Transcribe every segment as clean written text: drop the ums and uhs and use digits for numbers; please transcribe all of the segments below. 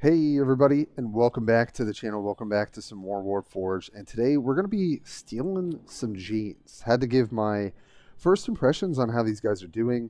Hey everybody, and welcome back to the channel. Welcome back to some more Warpforge. And today we're going to be stealing some genes. Had to give my first impressions on how these guys are doing.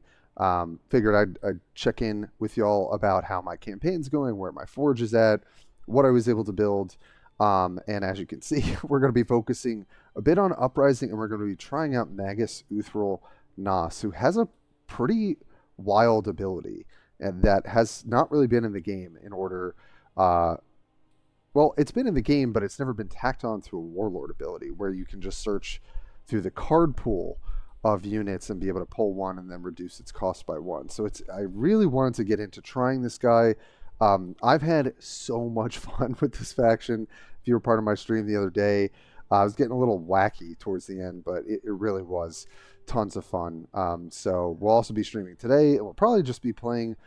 Figured I'd check in with y'all about how my campaign's going, where my forge is at, what I was able to build. And as you can see, we're going to be focusing a bit on Uprising, and we're going to be trying out Magus Uthril Nas, who has a pretty wild ability and that has not really been in the game in order. Well, it's been in the game, but it's never been tacked on to a warlord ability where you can just search through the card pool of units and be able to pull one and then reduce its cost by one. So I really wanted to get into trying this guy. I've had so much fun with this faction. If you were part of my stream the other day, I was getting a little wacky towards the end, but it really was tons of fun. So we'll also be streaming today, and we'll probably just be playing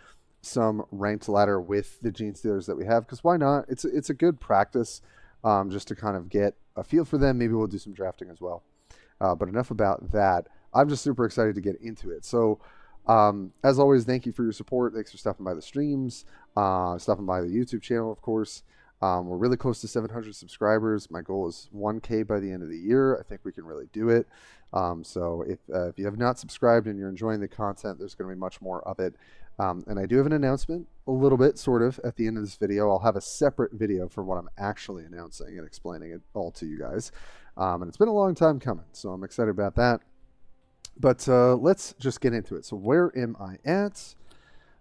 some ranked ladder with the Genestealers that we have, because why not? It's a good practice, just to kind of get a feel for them. Maybe we'll do some drafting as well. But enough about that. I'm just super excited to get into it. So as always, thank you for your support. Thanks for stopping by the streams, stopping by the YouTube channel, of course. We're really close to 700 subscribers. My goal is 1K by the end of the year. I think we can really do it. So if you have not subscribed and you're enjoying the content, there's going to be much more of it. And I do have an announcement, a little bit, sort of, at the end of this video. I'll have a separate video for what I'm actually announcing and explaining it all to you guys. And it's been a long time coming, so I'm excited about that. But let's just get into it. So where am I at?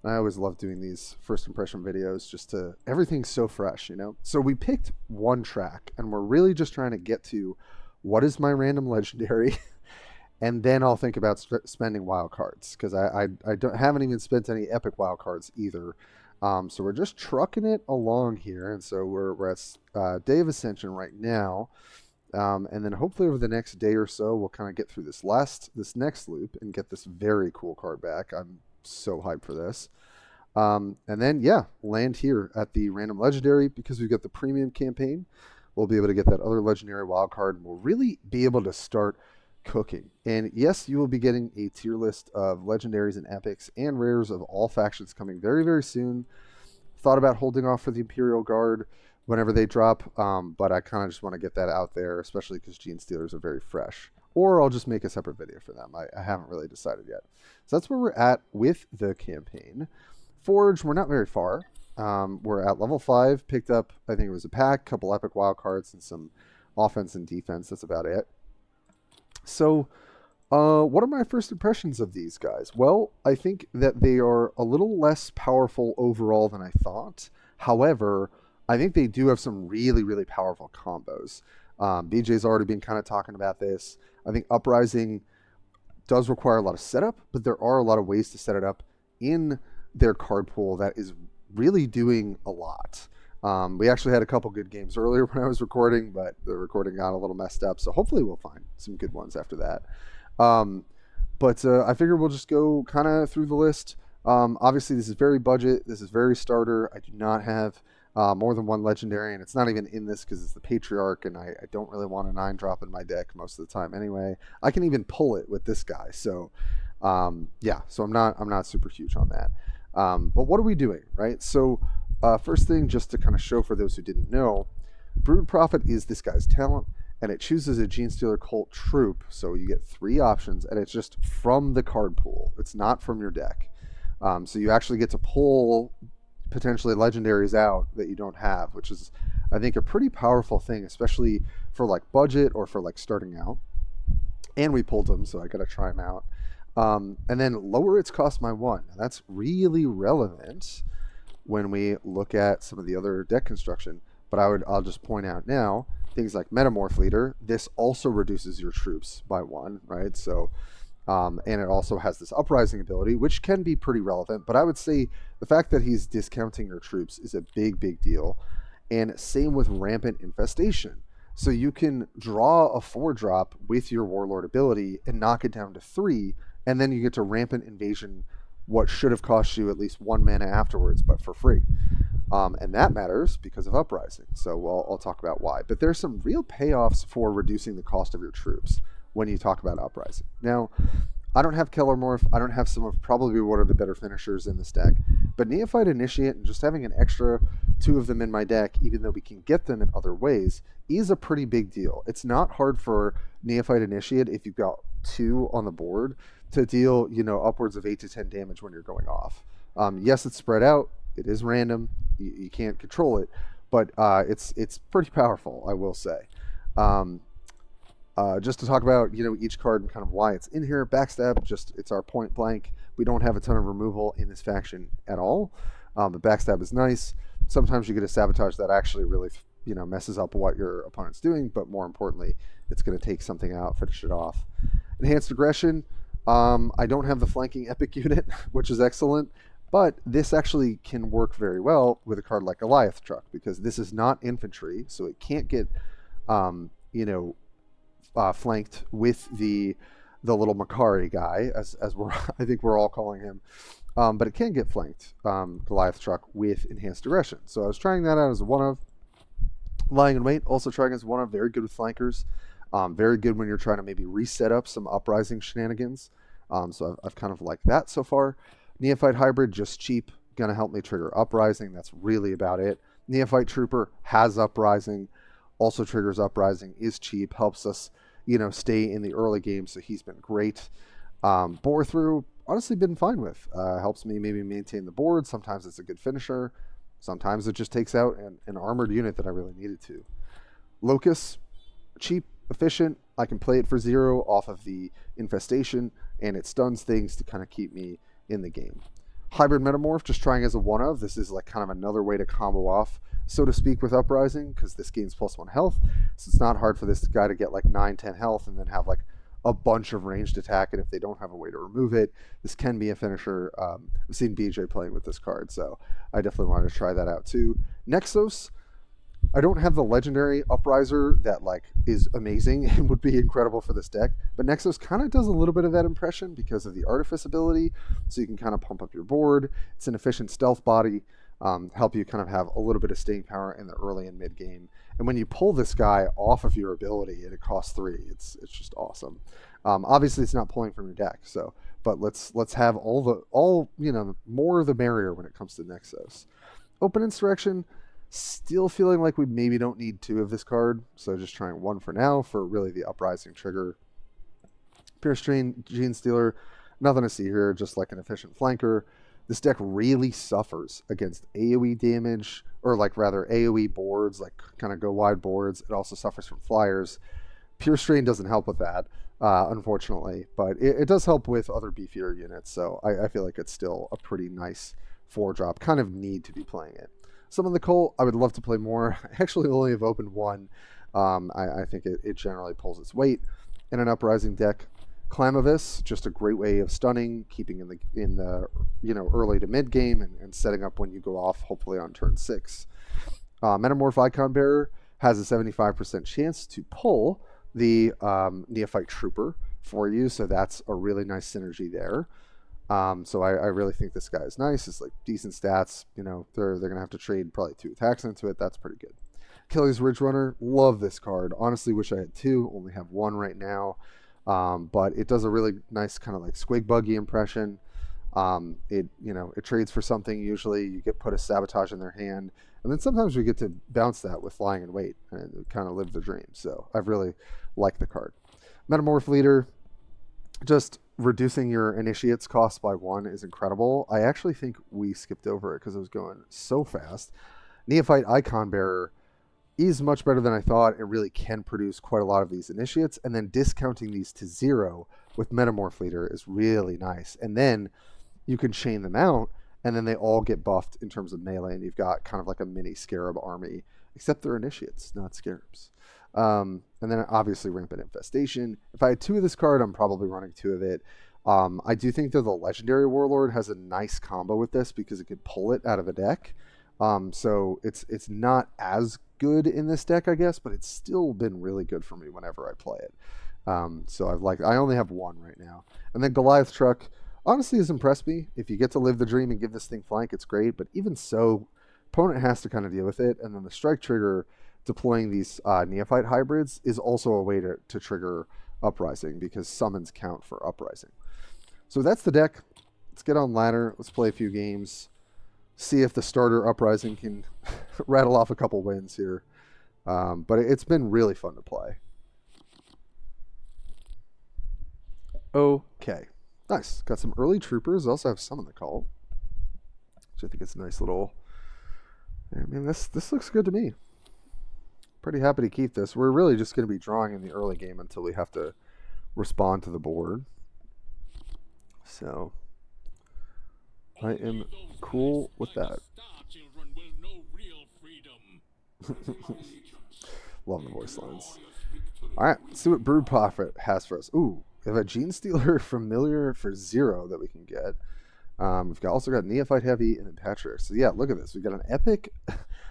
I always love doing these first impression videos, everything's so fresh, you know? So we picked one track, and we're really just trying to get to what is my random legendary, and then I'll think about spending wild cards, because I haven't even spent any epic wild cards either. So we're just trucking it along here, and so we're at Day of Ascension right now. And then hopefully over the next day or so, we'll kind of get through this next loop and get this very cool card back. I'm so hyped for this. And then, yeah, land here at the random legendary, because we've got the premium campaign. We'll be able to get that other legendary wild card, and we'll really be able to start cooking. And yes, you will be getting a tier list of legendaries and epics and rares of all factions coming very, very soon. Thought about holding off for the Imperial Guard whenever they drop, but I kind of just want to get that out there, especially because Genestealers are very fresh. Or I'll just make a separate video for them. I haven't really decided yet. So that's where we're at with the campaign. Forge, we're not very far. We're at level 5, picked up, I think it was a pack, couple epic wild cards, and some offense and defense. That's about it. So what are my first impressions of these guys? Well, I think that they are a little less powerful overall than I thought. However, I think they do have some really, really powerful combos. BJ's already been kind of talking about this. I think Uprising does require a lot of setup, but there are a lot of ways to set it up in their card pool that is really doing a lot. We actually had a couple good games earlier when I was recording, but the recording got a little messed up, so hopefully we'll find some good ones after that. But I figure we'll just go kind of through the list. Obviously, this is very budget. This is very starter. I do not have more than one legendary, and it's not even in this because it's the Patriarch, and I don't really want a 9-drop in my deck most of the time anyway. I can even pull it with this guy, so yeah, so I'm not super huge on that. But what are we doing, right? So first thing, just to kind of show for those who didn't know, Brood Prophet is this guy's talent, and it chooses a Genestealer Cult troop, so you get 3 options, and it's just from the card pool. It's not from your deck. So you actually get to pull potentially legendaries out that you don't have, which is, I think, a pretty powerful thing, especially for like budget or for like starting out. And we pulled them, so I gotta try them out. And then lower its cost by 1. Now, that's really relevant when we look at some of the other deck construction. But I'll just point out now, things like Metamorph Leader, this also reduces your troops by 1, right? So and it also has this Uprising ability, which can be pretty relevant. But I would say the fact that he's discounting your troops is a big, big deal. And same with Rampant Infestation. So you can draw a 4-drop with your Warlord ability and knock it down to 3, and then you get to Rampant Invasion what should have cost you at least 1 mana afterwards, but for free. And that matters because of Uprising. So I'll talk about why. But there's some real payoffs for reducing the cost of your troops when you talk about Uprising. Now, I don't have Kellermorph. I don't have some of probably one of the better finishers in this deck. But Neophyte Initiate and just having an extra 2 of them in my deck, even though we can get them in other ways, is a pretty big deal. It's not hard for Neophyte Initiate, if you've got 2 on the board, to deal, upwards of 8 to 10 damage when you're going off. Yes, it's spread out. It is random. You can't control it, but it's pretty powerful, I will say. Just to talk about, each card and kind of why it's in here. Backstab, it's our point blank. We don't have a ton of removal in this faction at all, but Backstab is nice. Sometimes you get a Sabotage that actually really, messes up what your opponent's doing, but more importantly, it's going to take something out, finish it off. Enhanced Aggression, I don't have the flanking epic unit, which is excellent, but this actually can work very well with a card like Goliath Truck, because this is not infantry, so it can't get, flanked with the little Makari guy, as I think we're all calling him, but it can get flanked, Goliath Truck, with Enhanced Aggression. So I was trying that out as a one-of. Lying in Wait, also trying as one-of, very good with flankers, very good when you're trying to maybe reset up some Uprising shenanigans, so I've kind of liked that so far. Neophyte Hybrid, just cheap, gonna help me trigger Uprising, that's really about it. Neophyte Trooper has Uprising, also triggers Uprising, is cheap, helps us, stay in the early game, so he's been great. Bore Through, honestly been fine with. Helps me maybe maintain the board. Sometimes it's a good finisher. Sometimes it just takes out an armored unit that I really needed to. Locust, cheap, efficient. I can play it for 0 off of the Infestation, and it stuns things to kind of keep me in the game. Hybrid Metamorph, just trying as a one-of. This is like kind of another way to combo off, so to speak, with Uprising, because this gains +1 health, so it's not hard for this guy to get like 9-10 health and then have like a bunch of ranged attack, and if they don't have a way to remove it, this can be a finisher. I've seen BJ playing with this card, so I definitely wanted to try that out too. Nexos, I don't have the legendary Upriser that like is amazing and would be incredible for this deck, but Nexos kind of does a little bit of that impression because of the Artifice ability, so you can kind of pump up your board. It's an efficient stealth body, help you kind of have a little bit of staying power in the early and mid game. And when you pull this guy off of your ability and it costs 3, it's just awesome. Obviously, it's not pulling from your deck, but let's have all more the merrier when it comes to Nexos. Open Insurrection, still feeling like we maybe don't need 2 of this card, so just trying 1 for now for really the Uprising trigger. Pierce Genestealer, nothing to see here, just like an efficient flanker. This deck really suffers against AoE damage, or like rather AoE boards, like kind of go wide boards. It also suffers from flyers. Pure Strain doesn't help with that, unfortunately, but it does help with other beefier units, so I feel like it's still a pretty nice 4-drop. Kind of need to be playing it. Summon the Cult, I would love to play more. I actually only have opened 1. I think it generally pulls its weight in an Uprising deck. Clamavis, just a great way of stunning, keeping in the early to mid game, and setting up when you go off, hopefully on turn 6. Metamorph Icon Bearer has a 75% chance to pull the Neophyte Trooper for you, so that's a really nice synergy there. So I really think this guy is nice. It's like decent stats. They're gonna have to trade probably 2 attacks into it. That's pretty good. Achilles Ridge Runner, love this card. Honestly, wish I had 2. Only have 1 right now. But it does a really nice kind of like squig buggy impression. It trades for something. Usually you get put a Sabotage in their hand, and then sometimes we get to bounce that with Lying in Wait and kind of live the dream. So I really like the card. Metamorph Leader, just reducing your initiates cost by 1 is incredible. I actually think we skipped over it because it was going so fast. Neophyte Icon Bearer is much better than I thought. It really can produce quite a lot of these initiates, and then discounting these to 0 with Metamorph Leader is really nice. And then you can chain them out, and then they all get buffed in terms of melee, and you've got kind of like a mini Scarab army, except they're initiates, not Scarabs. And then obviously Rampant Infestation. If I had 2 of this card, I'm probably running 2 of it. I do think that the Legendary Warlord has a nice combo with this because it could pull it out of the deck. So it's not as good in this deck, I guess, but it's still been really good for me whenever I play it. So I only have 1 right now. And then Goliath Truck honestly has impressed me. If you get to live the dream and give this thing flank, it's great, but even so, opponent has to kind of deal with it. And then the strike trigger deploying these Neophyte hybrids is also a way to trigger Uprising, because summons count for Uprising. So that's the deck. Let's get on ladder. Let's play a few games. see if the starter uprising can rattle off a couple wins here. But it's been really fun to play. Okay. Nice. Got some early troopers. Also have some in the cult, which I think is a nice little... I mean, this looks good to me. Pretty happy to keep this. We're really just going to be drawing in the early game until we have to respond to the board. So I am cool with that. Love the voice lines. Alright, let's see what Brood Prophet has for us. Ooh, we have a Genestealer familiar for 0 that we can get. We've also got Neophyte Heavy and then Patriarch. So yeah, look at this. We've got an Epic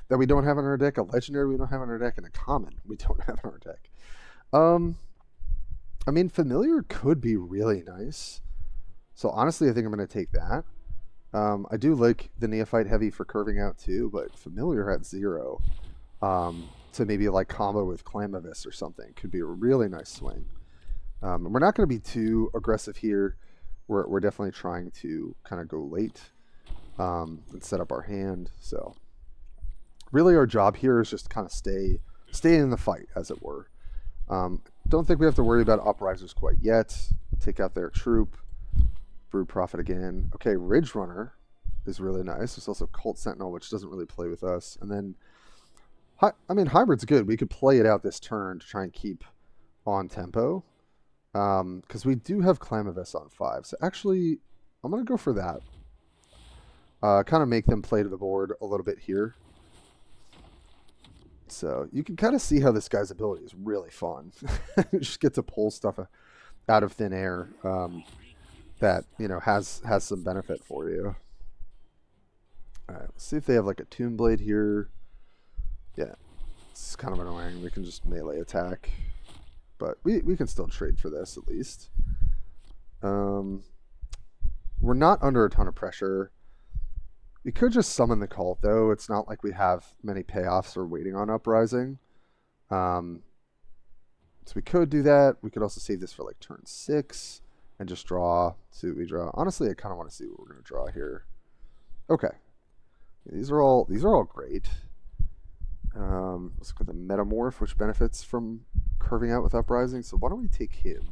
that we don't have on our deck, a Legendary we don't have on our deck, and a Common we don't have on our deck. I mean, Familiar could be really nice. So honestly, I think I'm going to take that. I do like the Neophyte Heavy for curving out too, but Familiar at 0 to maybe like combo with Clamavis or something could be a really nice swing. And we're not going to be too aggressive here. We're definitely trying to kind of go late and set up our hand. So really our job here is just kind of stay in the fight, as it were. Don't think we have to worry about Uprisers quite yet. Take out their troop. Brood Prophet again. Okay, Ridge Runner is really nice. There's also Cult Sentinel, which doesn't really play with us. And then, I mean, Hybrid's good. We could play it out this turn to try and keep on tempo. Because we do have Clamavis on 5. So actually, I'm going to go for that. Kind of make them play to the board a little bit here. So you can kind of see how this guy's ability is really fun. You just get to pull stuff out of thin air that, you know, has some benefit for you. All right, let's see if they have like a Tomb Blade here. Yeah, it's kind of annoying. We can just melee attack. But we can still trade for this at least. We're not under a ton of pressure. We could just summon the cult, though. It's not like we have many payoffs or waiting on Uprising. So we could do that. We could also save this for like turn 6 and just draw. See what we draw. Honestly, I kind of want to see what we're going to draw here. Okay. These are all great. Let's look at the Metamorph, which benefits from curving out with Uprising. So why don't we take him?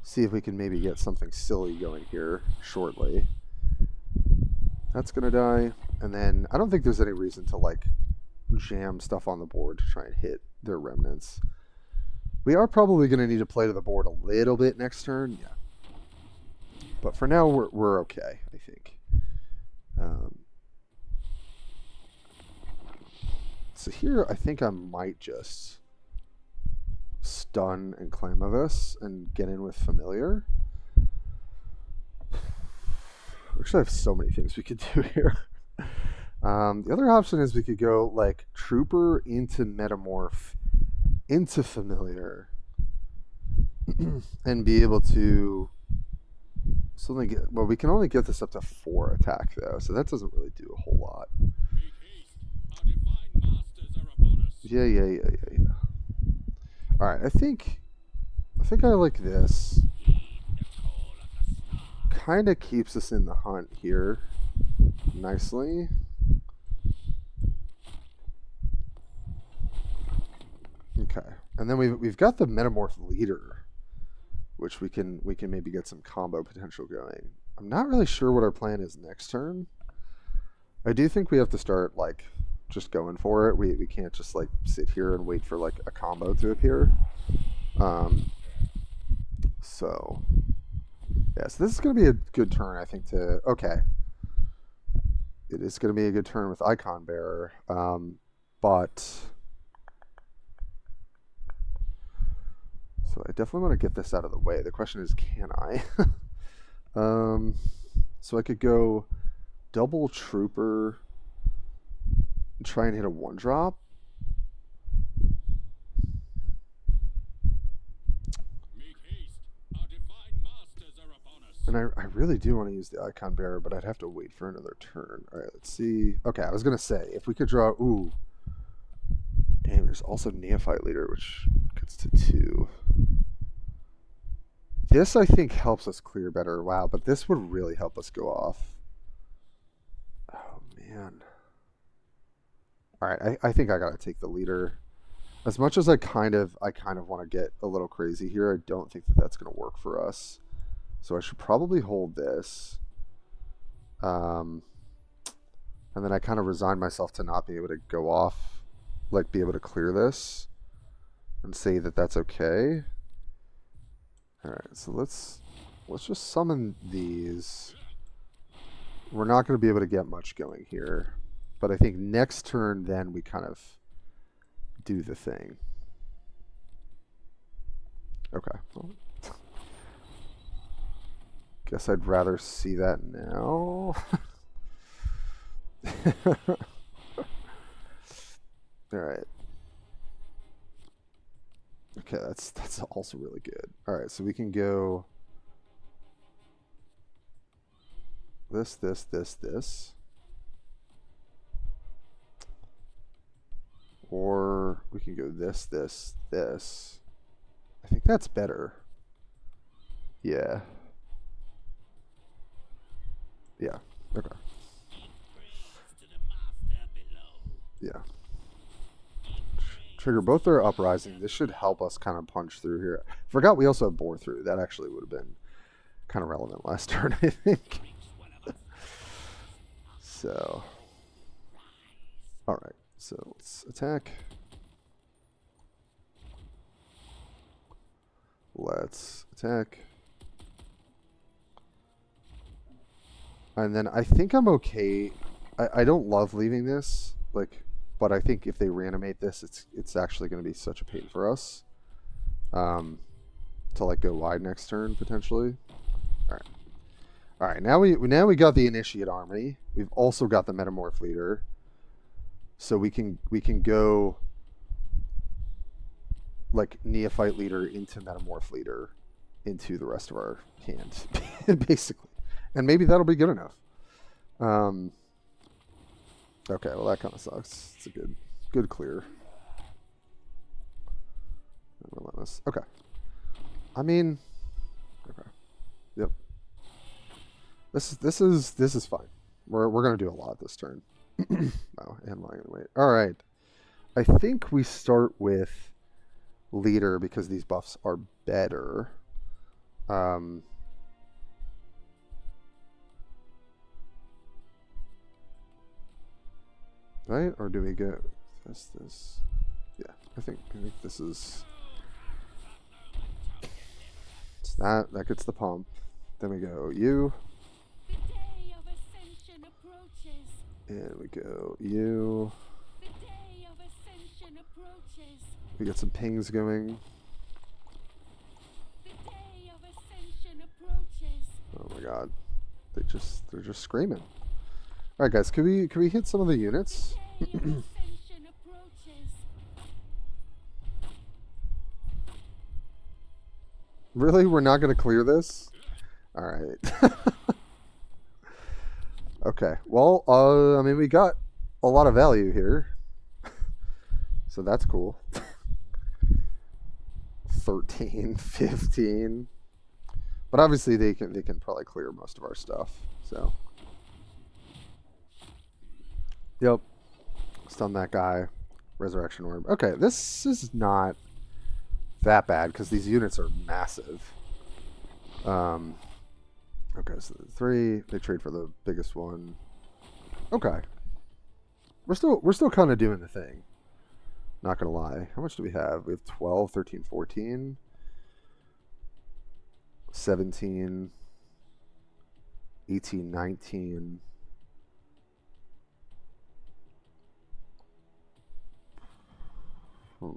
See if we can maybe get something silly going here shortly. That's going to die. And then I don't think there's any reason to like jam stuff on the board to try and hit their remnants. We are probably going to need to play to the board a little bit next turn. Yeah. But for now, we're okay, I think. So here, I think I might just stun and Clamavis and get in with Familiar. Actually, I have so many things we could do here. The other option is we could go like Trooper into Metamorph into Familiar and be able to suddenly get... Well, we can only get this up to 4 attack, though, so that doesn't really do a whole lot. Yeah. Alright, I think I like this. Kind of keeps us in the hunt here nicely. Okay, and then we've got the Metamorph Leader, which we can maybe get some combo potential going. I'm not really sure what our plan is next turn. I do think we have to start like just going for it. We can't just like sit here and wait for like a combo to appear. So yeah, so this is going to be a good turn, I think, to... Okay. It is going to be a good turn with Icon Bearer, but... So I definitely want to get this out of the way. The question is, can I? So I could go double Trooper and try and hit a 1-drop. And I really do want to use the Icon Bearer, but I'd have to wait for another turn. All right, let's see. Okay, I was going to say, if we could draw... Ooh. Damn, there's also Neophyte Leader, which gets to 2. This, I think, helps us clear better. Wow, but this would really help us go off. Oh, All right, I think I gotta take the leader. As much as I kind of want to get a little crazy here, I don't think that that's gonna work for us. So I should probably hold this. And then I kind of resign myself to not be able to go off, like be able to clear this and say that that's okay. All right, so let's just summon these. We're not going to be able to get much going here, but I think next turn then we kind of do the thing. Okay. Well, guess I'd rather see that now. All right. Okay, that's also really good. All right, so we can go this. Or we can go this. I think that's better. Yeah. Yeah. Okay. Yeah. Trigger both their uprising. This should help us kind of punch through here. Forgot we also have bore through. That actually would have been kind of relevant last turn, I think. So, all right. So let's attack. Let's attack. And then I think I'm okay. I don't love leaving this, like, but I think if they reanimate this, it's actually going to be such a pain for us. To like go wide next turn potentially. All right. All right. Now we got the Initiate Army. We've also got the Metamorph Leader. So we can go like Neophyte Leader into Metamorph Leader into the rest of our hand, basically. And maybe that'll be good enough. Okay, well that kind of sucks. It's a good clear. Relentless. Okay. I mean, okay. Yep. This is fine. We're gonna do a lot this turn. Oh, and lying in wait. All right. I think we start with leader because these buffs are better. Right? Or do we go this? Yeah, I think this is. It's that gets the pump. Then we go you. The day of ascension approaches. And we go you. The day of ascension approaches. We get some pings going. The day of ascension approaches. Oh my god. They're just screaming. Alright guys, can we hit some of the units? The day of ascension approaches. Really? We're not gonna clear this? Alright. Okay. Well, I mean we got a lot of value here. So that's cool. 13, 15. But obviously they can probably clear most of our stuff. So yep. Stun that guy. Resurrection Orb. Okay, this is not that bad because these units are massive. Okay, so 3. They trade for the biggest one. Okay. We're still kind of doing the thing. Not gonna lie. How much do we have? We have 12, 13, 14, 17, 18, 19. I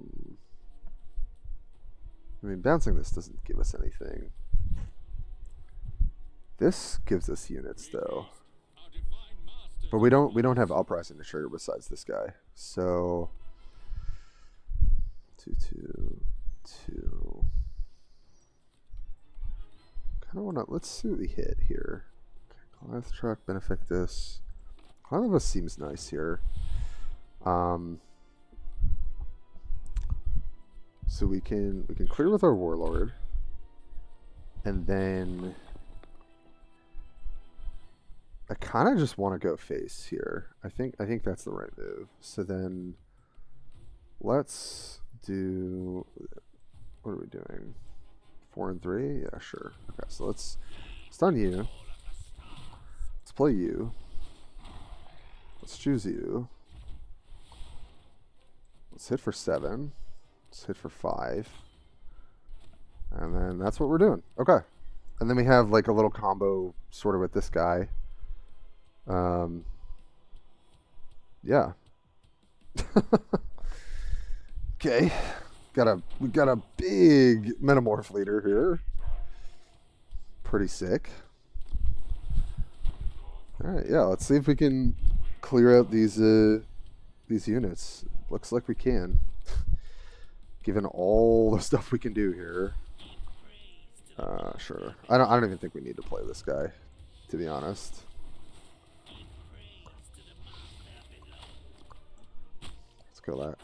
mean, bouncing this doesn't give us anything. This gives us units though. But we don't have uprising to trigger besides this guy. So 2, 2, 2. Kind of wanna let's see what we hit here. Okay, Goliath truck, Benefactus. Clown of Us seems nice here. So we can clear with our Warlord. And then I kind of just want to go face here. I think that's the right move. So then let's do, what are we doing? 4 and 3? Yeah, sure. Okay, so let's stun you. Let's play you. Let's choose you. Let's hit for 7. Let's hit for 5. And then that's what we're doing. Okay. And then we have like a little combo sort of with this guy. Yeah. Okay. We got a big metamorph leader here. Pretty sick. Alright, yeah, let's see if we can clear out these units. Looks like we can. Given all the stuff we can do here. Sure. I don't even think we need to play this guy, to be honest. Let's go that.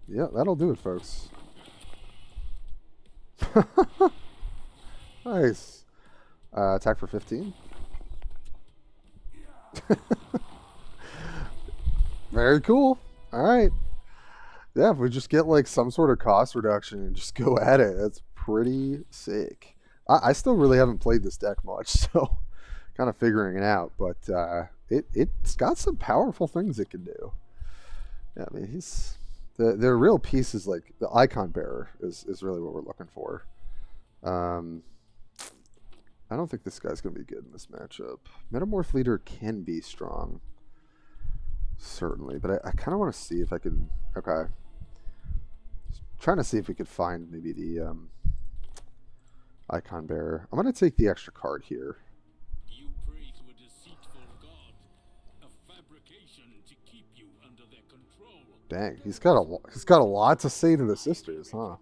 Yeah, that'll do it, folks. Nice. Attack for 15. Very cool. All right. Yeah, if we just get like some sort of cost reduction and just go at it, that's pretty sick. I still really haven't played this deck much, so kind of figuring it out. But it's got some powerful things it can do. Yeah, I mean, he's the real piece is like the icon bearer is really what we're looking for. I don't think this guy's going to be good in this matchup. Metamorph leader can be strong, certainly, but I kind of want to see if I can. Okay, trying to see if we could find maybe the icon bearer. I'm going to take the extra card here. You pray to a deceitful god, a fabrication to keep you under their control. Dang, he's got a lot to say to the sisters, huh?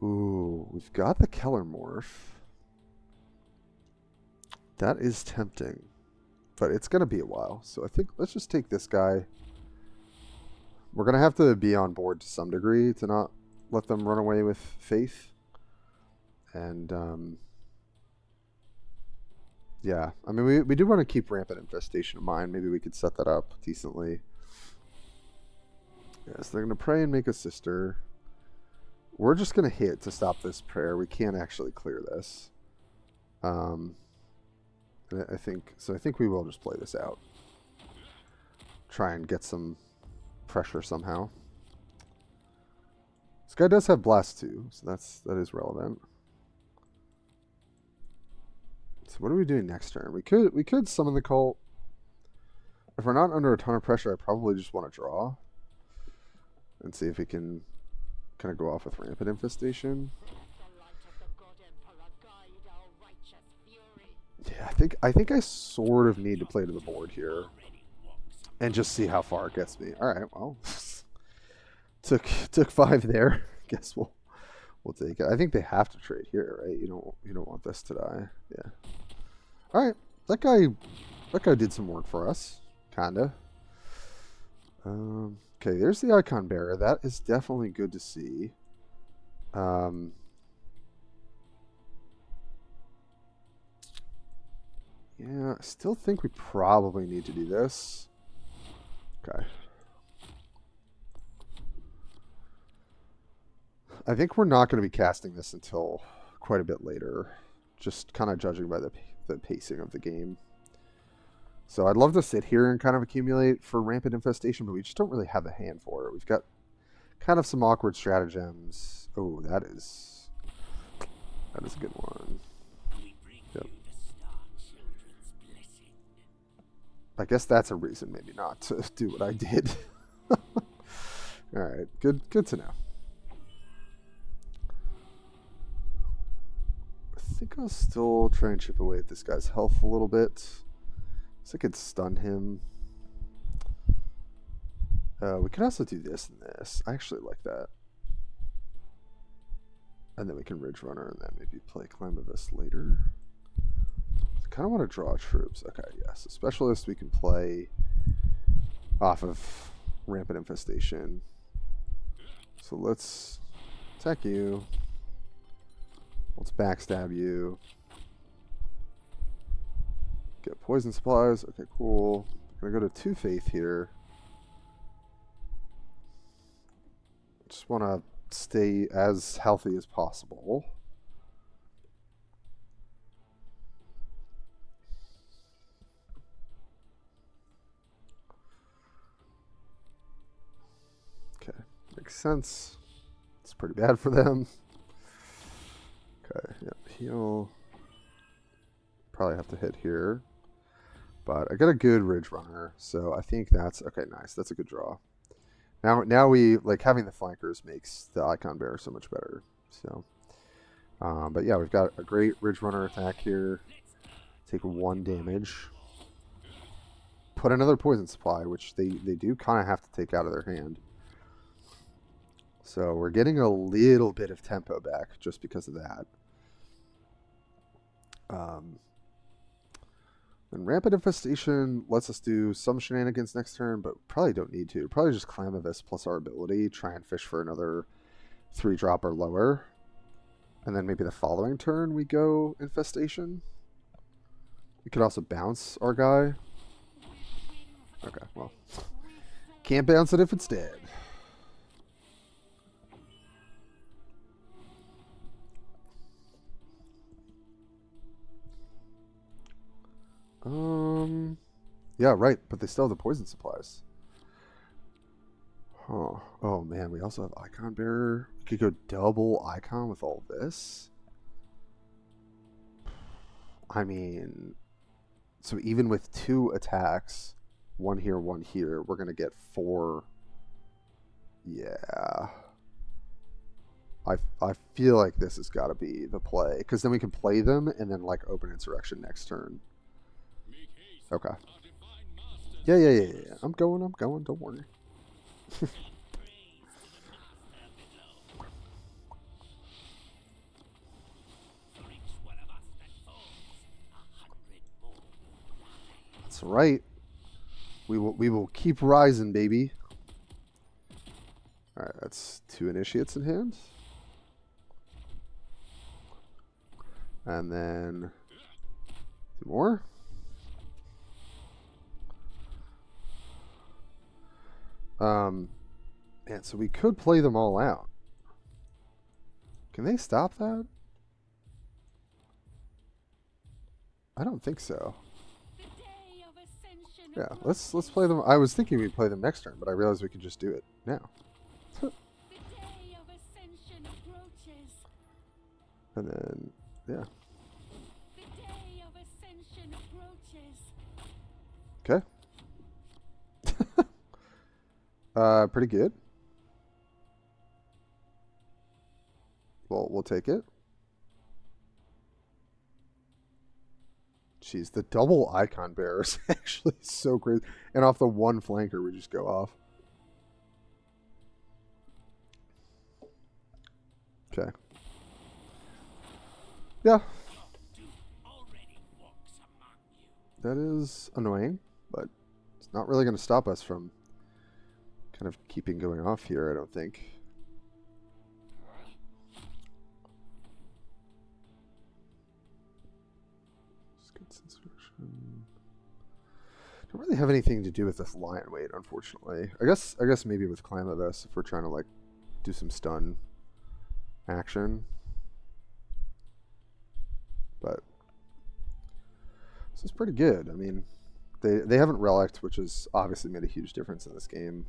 Ooh, we've got the Keller morph. That is tempting, but it's going to be a while. So I think let's just take this guy. We're going to have to be on board to some degree to not let them run away with Faith. And, yeah, I mean, we do want to keep Rampant Infestation in mind. Maybe we could set that up decently. Yes, they're going to pray and make a sister. We're just going to hit to stop this prayer. We can't actually clear this. I think we will just play this out. Try and get some pressure somehow. This guy does have blast too, so that is relevant. So what are we doing next turn? We could summon the cult. If we're not under a ton of pressure, I probably just want to draw and see if we can kind of go off with Rampant Infestation. Yeah, I think I sort of need to play to the board here and just see how far it gets me. All right, well, took 5 there. Guess we'll take it. I think they have to trade here, right? You don't want this to die. Yeah. All right, that guy did some work for us, kinda. Okay, there's the icon bearer. That is definitely good to see. Yeah, I still think we probably need to do this. Okay. I think we're not going to be casting this until quite a bit later, just kind of judging by the pacing of the game. So I'd love to sit here and kind of accumulate for Rampant Infestation, but we just don't really have the hand for it. We've got kind of some awkward stratagems. Oh, that is a good one. Yep. I guess that's a reason maybe not to do what I did. Alright, good to know. I think I'll still try and chip away at this guy's health a little bit. So I could stun him. We could also do this and this. I actually like that. And then we can Ridge Runner and then maybe play Climavus later. I kind of want to draw troops. Okay, yes. A specialist we can play off of Rampant Infestation. So let's attack you. Let's backstab you. Get poison supplies. Okay, cool. I'm gonna go to 2 faith here. Just want to stay as healthy as possible. Okay, makes sense. It's pretty bad for them. Okay, yeah, heal. Probably have to hit here. But I got a good Ridge Runner, so I think that's okay. Nice, that's a good draw. Now we like having the flankers makes the Icon Bearer so much better. So, but yeah, we've got a great Ridge Runner attack here. Take 1 damage. Put another poison supply, which they do kind of have to take out of their hand. So we're getting a little bit of tempo back just because of that. And Rampant Infestation lets us do some shenanigans next turn, but probably don't need to. Probably just Clamavis plus our ability, try and fish for another 3-drop or lower. And then maybe the following turn we go Infestation. We could also bounce our guy. Okay, well. Can't bounce it if it's dead. Yeah, right, but they still have the poison supplies. Huh. Oh man, we also have Icon Bearer. We could go double Icon with all this. I mean, so even with 2 attacks, 1 here, 1 here, we're gonna get 4. Yeah. I feel like this has got to be the play, because then we can play them and then like open Insurrection next turn. Okay. Yeah. I'm going. Don't worry. That's right. We will keep rising, baby. All right, that's 2 initiates in hand. And then 2 more. Man, so we could play them all out. Can they stop that? I don't think so. Yeah, let's play them. I was thinking we'd play them next turn, but I realized we could just do it now. And then, yeah. Okay. Pretty good. Well, we'll take it. Jeez, the double Icon Bearer is actually so crazy. And off the 1 flanker, we just go off. Okay. Yeah. That is annoying, but it's not really going to stop us from kind of keeping going off here, I don't think. Don't really have anything to do with this lion weight, unfortunately. I guess maybe with Clamavis if we're trying to like do some stun action. But this is pretty good. I mean, they haven't relicked, which has obviously made a huge difference in this game.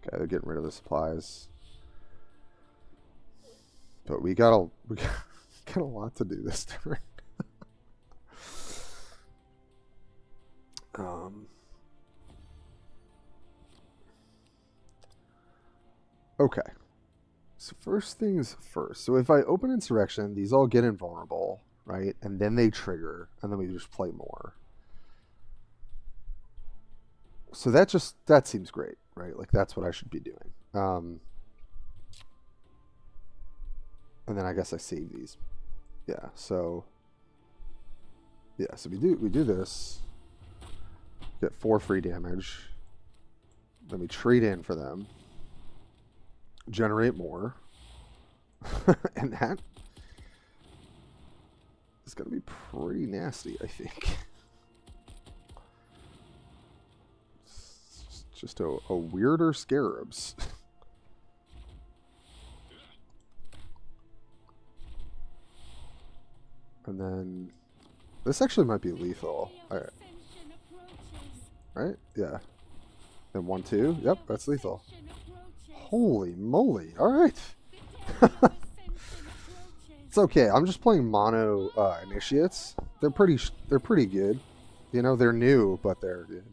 Okay, they're getting rid of the supplies. But we got a lot to do this turn. Okay. So first things first. So if I open Insurrection, these all get invulnerable, right? And then they trigger, and then we just play more. So that seems great, right? Like that's what I should be doing. And then I guess I save these. Yeah, so we do this. Get 4 free damage. Then we trade in for them. Generate more. And that is going to be pretty nasty, I think. It's just a weirder scarabs. And then this actually might be lethal. Alright. Right? Yeah. Then 1, 2. Yep, that's lethal. Holy moly. Alright. It's okay. I'm just playing mono initiates. They're pretty good. You know, they're new, but they're good.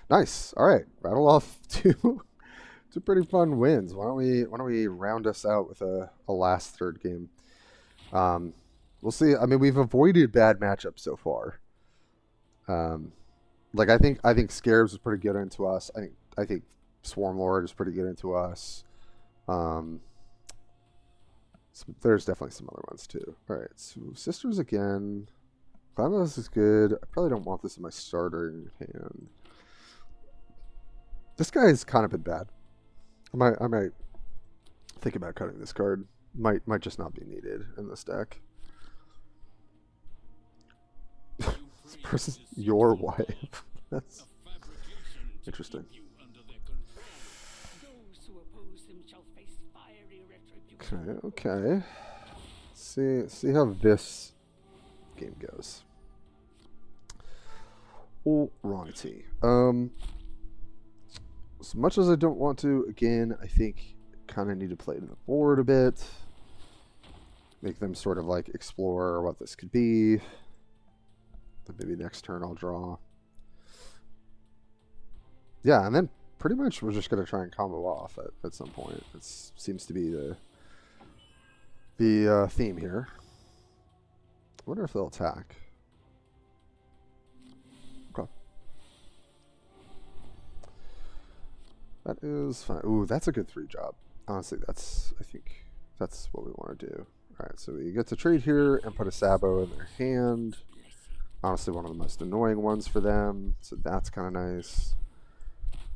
Nice. Alright. Rattle off two pretty fun wins. Why don't we round us out with a last third game? We'll see. I mean, we've avoided bad matchups so far. Like I think Scarabs is pretty good into us. I think Swarm Lord is pretty good into us. There's definitely some other ones too. All right, so Sisters again. Clamorous is good. I probably don't want this in my starter hand. This guy has kind of been bad. I might think about cutting this card. Might just not be needed in this deck. This person's your wife. That's interesting. Okay. See how this game goes. Alrighty. As much as I don't want to, again, I think kind of need to play to the board a bit. Make them sort of like explore what this could be. Then maybe next turn I'll draw. Yeah, and then pretty much we're just going to try and combo off at some point. It seems to be the theme here. I wonder if they'll attack. Okay. That is fine. Ooh, that's a good 3 job. Honestly, I think that's what we want to do. Alright, so we get to trade here and put a Sabo in their hand. Honestly, one of the most annoying ones for them. So that's kind of nice.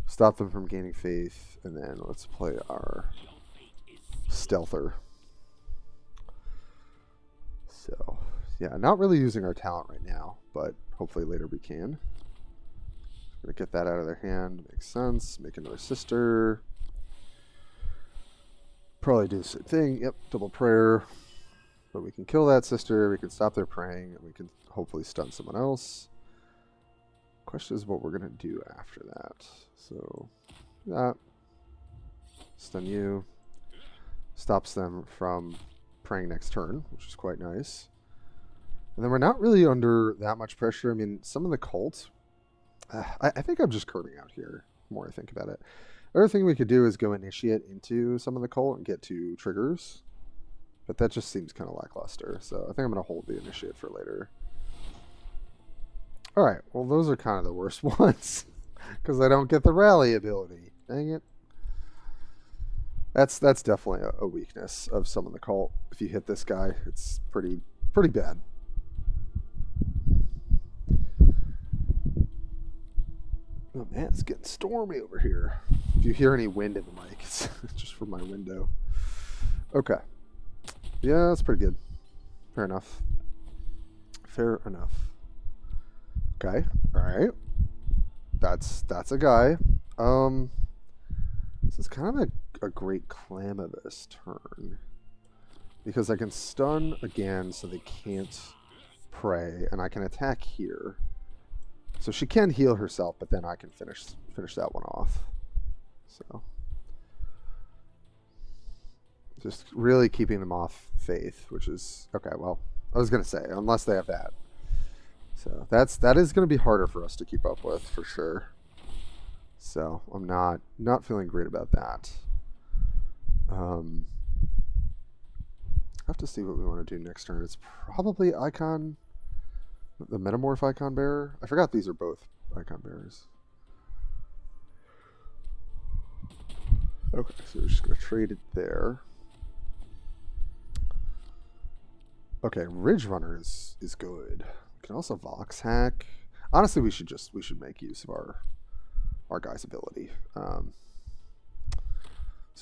Stop them from gaining faith. And then let's play our Stealther. So, yeah, not really using our talent right now, but hopefully later we can. Gonna get that out of their hand. Makes sense. Make another Sister. Probably do the same thing. Yep, double prayer. But we can kill that Sister. We can stop their praying. And we can hopefully stun someone else. Question is what we're gonna do after that. So that stun you. Stops them from praying next turn, which is quite nice. And then we're not really under that much pressure. I mean, some of the cults. I think I'm just curving out here. The more I think about it. Other thing we could do is go initiate into some of the cult and get 2 triggers. But that just seems kind of lackluster. So I think I'm going to hold the initiate for later. Alright, well those are kind of the worst ones. Because I don't get the rally ability. Dang it. That's definitely a weakness of some of the cult. If you hit this guy, it's pretty bad. Oh man, it's getting stormy over here. If you hear any wind in the mic, it's just from my window. Okay. Yeah, that's pretty good. Fair enough. Fair enough. Okay. Alright. That's a guy. This is kind of a great Clamavus turn. Because I can stun again so they can't pray, and I can attack here. So she can heal herself, but then I can finish that one off. So just really keeping them off faith, which is okay. Well, I was gonna say unless they have that. So that is gonna be harder for us to keep up with for sure. So I'm not feeling great about that. I have to see what we want to do next turn. It's probably Icon. The Metamorph Icon Bearer? I forgot these are both Icon Bearers. Okay, so we're just going to trade it there. Okay, Ridge Runner is good. We can also Vox Hack. Honestly, we should make use of our guy's ability. So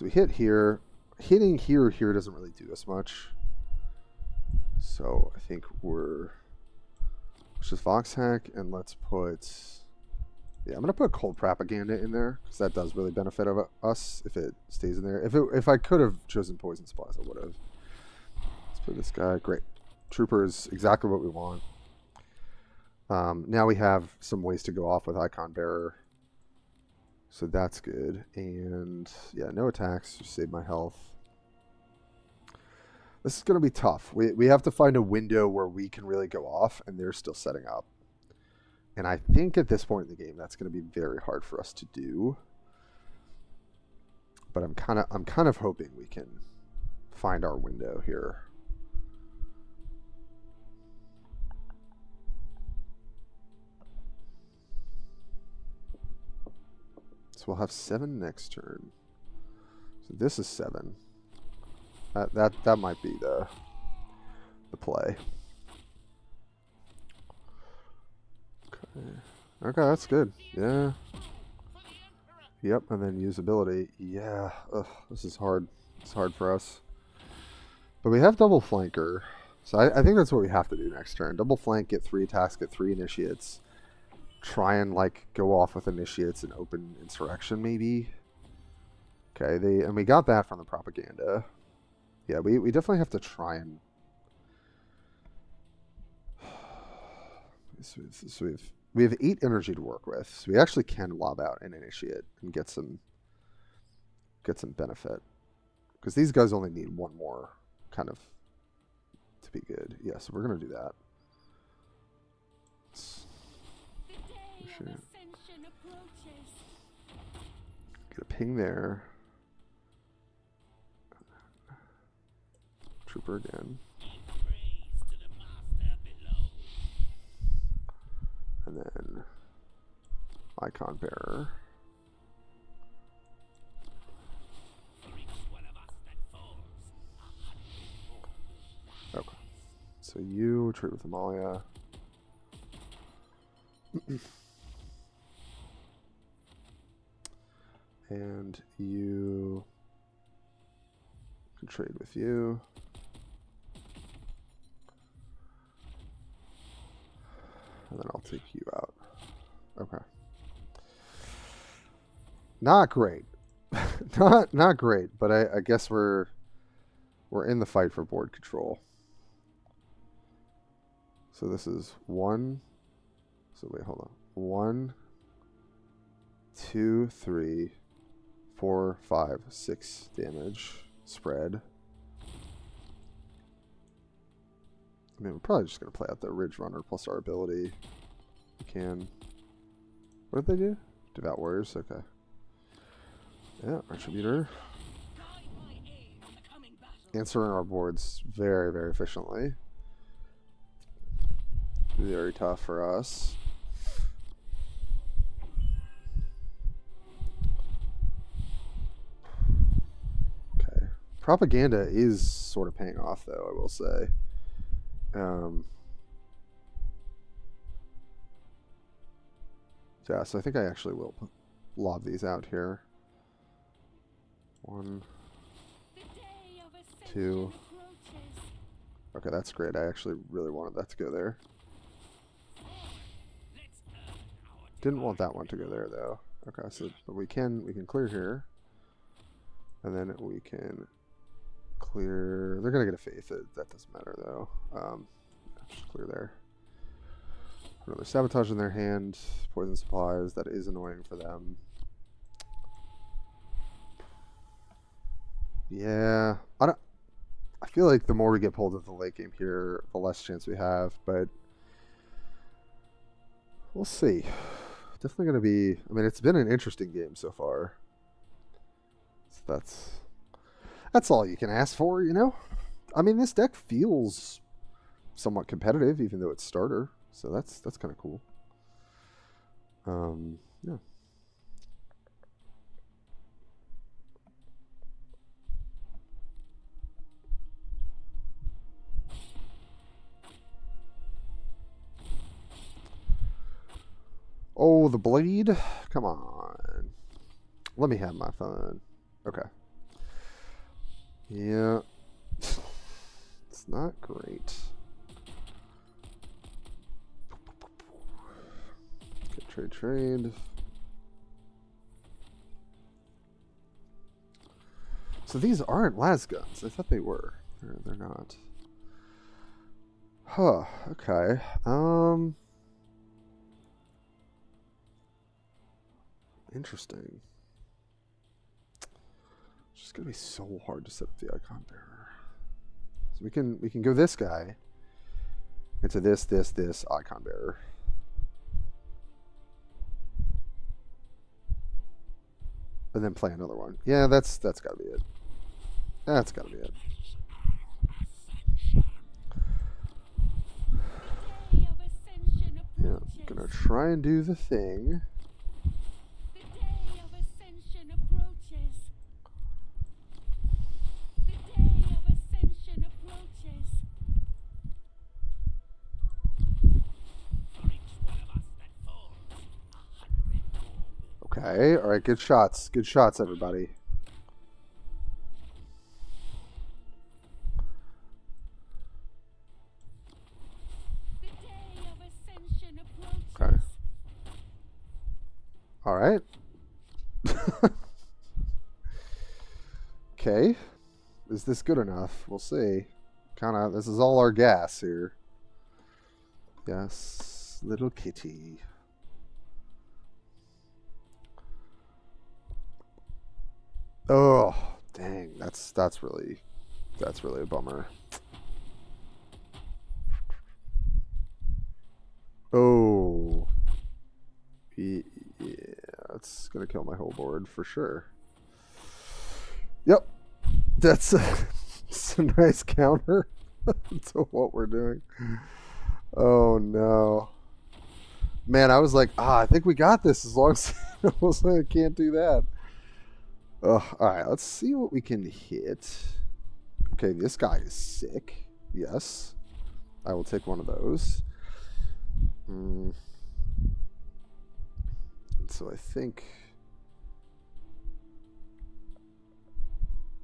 we hit here. Hitting here doesn't really do us much. So I think let's just Vox Hack, and let's put... Yeah, I'm going to put Cold Propaganda in there, because that does really benefit us if it stays in there. If I could have chosen Poison Supplies, I would have. Let's put this guy. Great. Trooper is exactly what we want. Now we have some ways to go off with Icon Bearer. So that's good. And yeah, no attacks. Just save my health. This is going to be tough. We have to find a window where we can really go off, and they're still setting up. And I think at this point in the game, that's going to be very hard for us to do. But I'm kind of hoping we can find our window here. So we'll have 7 next turn. So this is 7. That might be the play. Okay, that's good. Yeah. Yep, and then usability. Yeah. Ugh, this is hard. It's hard for us. But we have double flanker. So I think that's what we have to do next turn. Double flank, get 3 attacks, get 3 initiates. Try and like go off with initiates and open insurrection maybe. Okay, and we got that from the propaganda. Yeah, we definitely have to try and... So we have 8 energy to work with. So we actually can lob out an initiate and get some benefit. Because these guys only need 1 more kind of to be good. Yeah, so we're going to do that. Sure. Get a ping there. Trooper again. And then Icon Bearer. Okay. So you trade with Amalia. And you can trade with you. And then I'll take you out. Okay. Not great. not great, but I guess we're in the fight for board control. So this is 1. So wait, hold on. 1, 2, 3, 4, 5, 6 damage spread. I mean, we're probably just going to play out the Ridge Runner plus our ability. We can. What did they do? Devout Warriors? Okay. Yeah, Retributor. Answering our boards very, very efficiently. Very tough for us. Okay. Propaganda is sort of paying off, though, I will say. Yeah, so I think I actually will lob these out here. 1, 2. Okay, that's great. I actually really wanted that to go there. Didn't want that one to go there though. Okay, so but we can clear here, and then we can clear. They're gonna get a faith. That doesn't matter though. Just clear there. Another sabotage in their hand. Poison supplies. That is annoying for them. Yeah, I feel like the more we get pulled into the late game here, the less chance we have. But we'll see. Definitely going to be... I mean, it's been an interesting game so far. So that's all you can ask for, you know? I mean, this deck feels somewhat competitive, even though it's starter. So that's kind of cool. Yeah. Oh, the blade? Come on. Let me have my fun. Okay. Yeah. It's not great. Get trade. So these aren't las guns. I thought they were. They're not. Huh. Okay. Interesting. It's just gonna be so hard to set up the icon bearer. So we can go this guy into this icon bearer. And then play another one. Yeah, that's gotta be it. That's gotta be it. Day of ascension Yeah, approaches. I'm gonna try and do the thing. The day of ascension approaches. The day of ascension approaches. For each one of us that falls, 100 more will. Okay, alright, good shots. Good shots, everybody. The day of ascension approaches. Okay. Alright. Okay. Is this good enough? We'll see. Kinda, this is all our gas here. Yes, little kitty. Oh, dang, that's really a bummer. Oh. Yeah, it's gonna kill my whole board for sure. Yep. That's it's a nice counter to what we're doing. Oh no. Man, I was like, I think we got this as long as I can't do that. Alright, let's see what we can hit. Okay, this guy is sick. Yes. I will take one of those. So I think...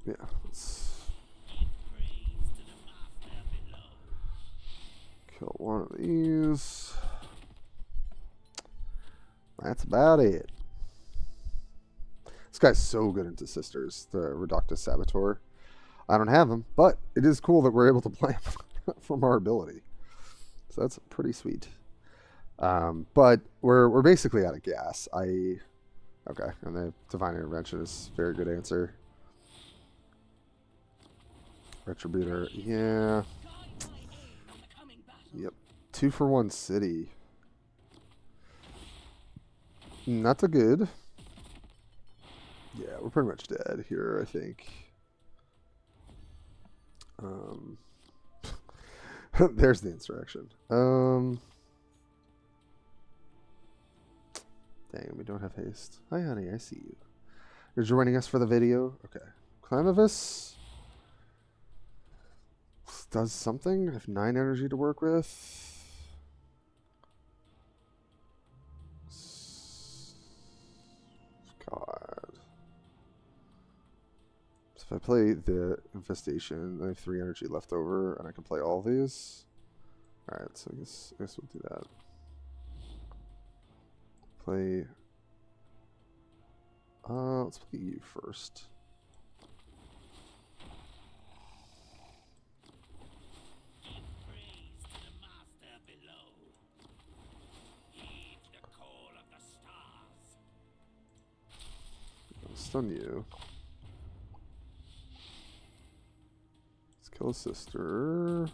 Yeah, let's kill one of these. That's about it. This guy's so good into Sisters, the Reductus Saboteur. I don't have him, but it is cool that we're able to play him from our ability. So that's pretty sweet. But we're basically out of gas. Okay, and the Divine Intervention is a very good answer. Retributor, yeah. Yep. 2 for 1 city. Not so good. Yeah, we're pretty much dead here, I think. There's the insurrection. Dang, we don't have haste. Hi, honey, I see you. You're joining us for the video? Okay. Climavis does something. I have 9 energy to work with. God. So if I play the Infestation, I have 3 energy left over, and I can play all these. Alright, so I guess we'll do that. Play... let's play you first. Stun you. Let's kill a sister.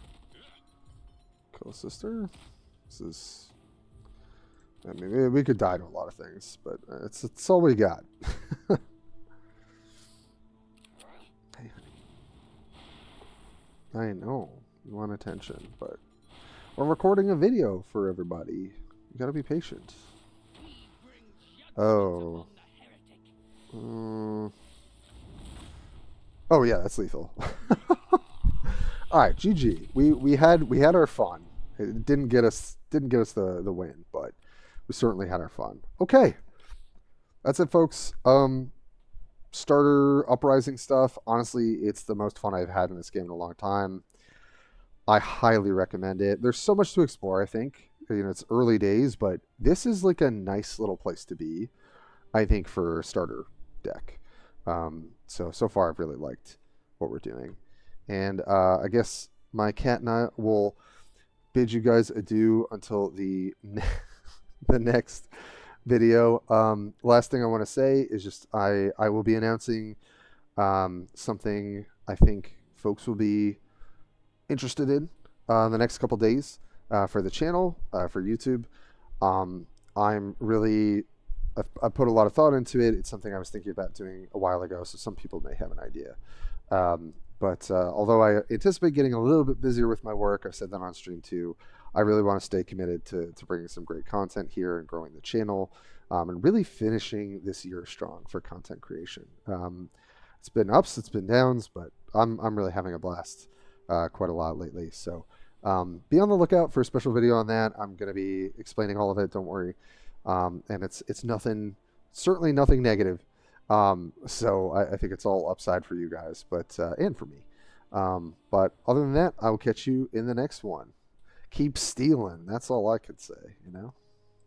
Kill a sister? This is... I mean, we could die to a lot of things, but it's all we got. Hey, honey. I know. You want attention, but... We're recording a video for everybody. You gotta be patient. Oh. Oh yeah, that's lethal. All right, GG. We had our fun. It didn't get us the win, but we certainly had our fun. Okay, that's it, folks. starter uprising stuff, honestly, it's the most fun I've had in this game in a long time. I highly recommend it. There's so much to explore, I think. It's early days, but this is like a nice little place to be, I think, for a starter deck. So far, I've really liked what we're doing. And I guess my cat and I will bid you guys adieu until the next video. Last thing I want to say is just I will be announcing something I think folks will be interested in the next couple days for the channel, for YouTube. I'm really, I've put a lot of thought into it. It's something I was thinking about doing a while ago, so some people may have an idea. But although I anticipate getting a little bit busier with my work, I've said that on stream too, I really want to stay committed to bringing some great content here and growing the channel, and really finishing this year strong for content creation. It's been ups, it's been downs, but I'm really having a blast quite a lot lately. So be on the lookout for a special video on that. I'm going to be explaining all of it, don't worry. And it's nothing, certainly nothing negative. So I think it's all upside for you guys, but and for me. But other than that, I will catch you in the next one. Keep stealing. That's all I could say, you know?